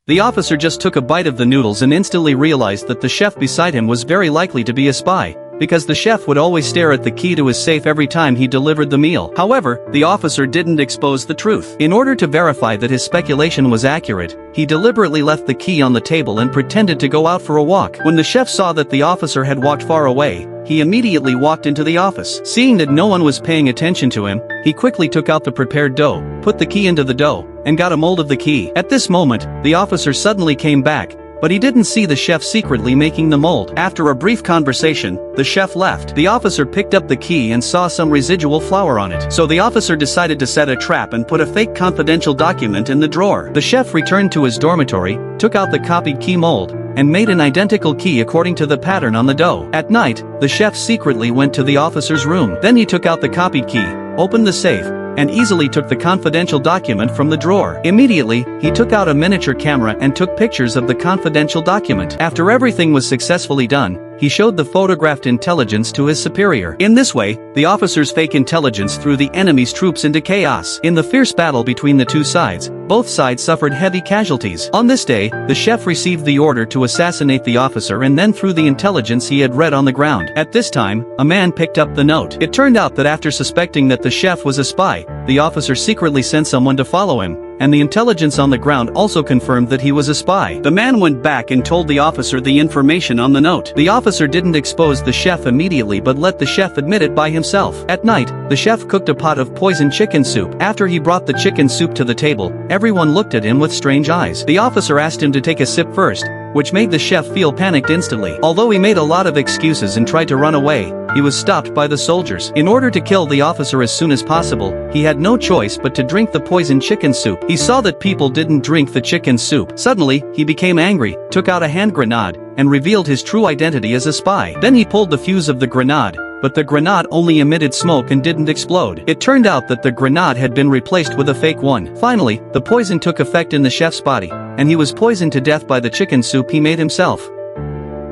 The officer just took a bite of the noodles and instantly realized that the chef beside him was very likely to be a spy, because the chef would always stare at the key to his safe every time he delivered the meal. However, the officer didn't expose the truth. In order to verify that his speculation was accurate, he deliberately left the key on the table and pretended to go out for a walk. When the chef saw that the officer had walked far away, he immediately walked into the office. Seeing that no one was paying attention to him, he quickly took out the prepared dough, put the key into the dough, and got a mold of the key. At this moment, the officer suddenly came back, but he didn't see the chef secretly making the mold. After a brief conversation, the chef left. The officer picked up the key and saw some residual flour on it. So the officer decided to set a trap and put a fake confidential document in the drawer. The chef returned to his dormitory, took out the copied key mold, and made an identical key according to the pattern on the dough. At night, the chef secretly went to the officer's room. Then he took out the copied key, opened the safe, and easily took the confidential document from the drawer. Immediately, he took out a miniature camera and took pictures of the confidential document. After everything was successfully done, he showed the photographed intelligence to his superior. In this way, the officer's fake intelligence threw the enemy's troops into chaos. In the fierce battle between the two sides, both sides suffered heavy casualties. On this day, the chef received the order to assassinate the officer and then threw the intelligence he had read on the ground. At this time, a man picked up the note. It turned out that after suspecting that the chef was a spy, the officer secretly sent someone to follow him, and the intelligence on the ground also confirmed that he was a spy. The man went back and told the officer the information on the note. The officer didn't expose the chef immediately but let the chef admit it by himself. At night, the chef cooked a pot of poisoned chicken soup. After he brought the chicken soup to the table, everyone looked at him with strange eyes. The officer asked him to take a sip first, which made the chef feel panicked instantly. Although he made a lot of excuses and tried to run away, he was stopped by the soldiers. In order to kill the officer as soon as possible, he had no choice but to drink the poisoned chicken soup. He saw that people didn't drink the chicken soup. Suddenly, he became angry, took out a hand grenade, and revealed his true identity as a spy. Then he pulled the fuse of the grenade, but the grenade only emitted smoke and didn't explode. It turned out that the grenade had been replaced with a fake one. Finally, the poison took effect in the chef's body, and he was poisoned to death by the chicken soup he made himself.